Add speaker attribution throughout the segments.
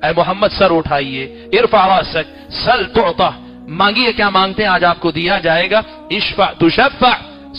Speaker 1: اے محمد سر اٹھائیے، ارفع راسک سل تعطى، مانگیے کیا مانگتے ہیں آج آپ کو دیا جائے گا، اشفع تشفع،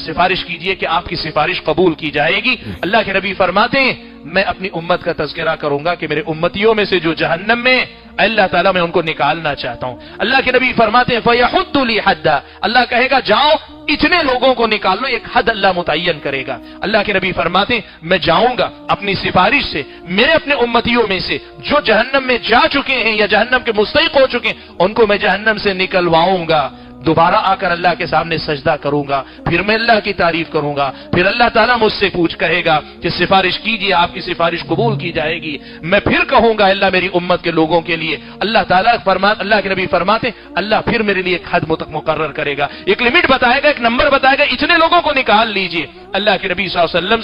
Speaker 1: سفارش کیجئے کہ آپ کی سفارش قبول کی جائے گی۔ اللہ کے نبی فرماتے ہیں میں اپنی امت کا تذکرہ کروں گا کہ میرے امتیوں میں سے جو جہنم میں، اللہ تعالیٰ میں ان کو نکالنا چاہتا ہوں۔ اللہ کے نبی فرماتے ہیں فَيَحُدُّ لِي حَدًّا، اللہ کہے گا جاؤ اتنے لوگوں کو نکال لو، ایک حد اللہ متعین کرے گا۔ اللہ کے نبی فرماتے ہیں میں جاؤں گا اپنی سفارش سے میرے اپنے امتیوں میں سے جو جہنم میں جا چکے ہیں یا جہنم کے مستحق ہو چکے ہیں، ان کو میں جہنم سے نکلواؤں گا، دوبارہ آ کر اللہ کے سامنے سجدہ کروں گا، پھر میں اللہ کی تعریف کروں گا، پھر اللہ تعالیٰ مجھ سے کہے گا کہ سفارش کیجئے، آپ کی سفارش قبول کی جائے گی۔ میں پھر کہوں گا اللہ میری امت کے لوگوں کے لیے، اللہ تعالیٰ اللہ کے نبی فرماتے اللہ پھر میرے لیے ایک حد مقرر کرے گا، ایک لمٹ بتائے گا، ایک نمبر بتائے گا، اتنے لوگوں کو نکال لیجئے۔ اللہ کے نبی صلی اللہ علیہ وسلم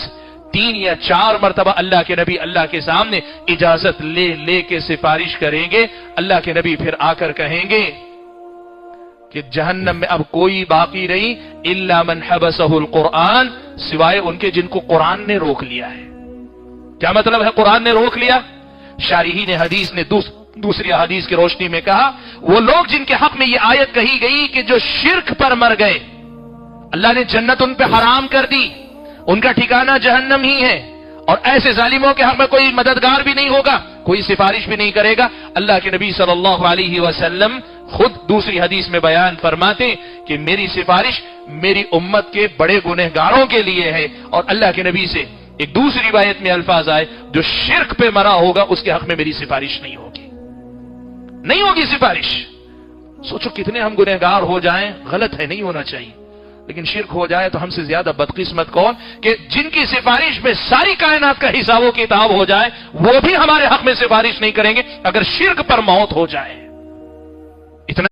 Speaker 1: 3 یا 4 مرتبہ اللہ کے نبی اللہ کے سامنے اجازت لے کے سفارش کریں گے۔ اللہ کے نبی پھر آ کر کہیں گے کہ جہنم میں اب کوئی باقی نہیں الا من حبسہ القرآن، سوائے ان کے جن کو قرآن نے روک لیا ہے۔ کیا مطلب ہے قرآن نے روک لیا؟ شارحین حدیث نے دوسری حدیث کی روشنی میں کہا وہ لوگ جن کے حق میں یہ آیت کہی گئی کہ جو شرک پر مر گئے، اللہ نے جنت ان پہ حرام کر دی، ان کا ٹھکانہ جہنم ہی ہے، اور ایسے ظالموں کے حق میں کوئی مددگار بھی نہیں ہوگا، کوئی سفارش بھی نہیں کرے گا۔ اللہ کے نبی صلی اللہ علیہ وسلم خود دوسری حدیث میں بیان فرماتے کہ میری سفارش میری امت کے بڑے گنہگاروں کے لیے ہے، اور اللہ کے نبی سے ایک دوسری روایت میں الفاظ آئے جو شرک پہ مرا ہوگا اس کے حق میں میری سفارش نہیں ہوگی سفارش۔ سوچو کتنے ہم گنہگار ہو جائیں، غلط ہے، نہیں ہونا چاہیے، لیکن شرک ہو جائے تو ہم سے زیادہ بدقسمت کون کہ جن کی سفارش میں ساری کائنات کا حساب و کتاب ہو جائے وہ بھی ہمارے حق میں سفارش نہیں کریں گے اگر شرک پر موت ہو جائے۔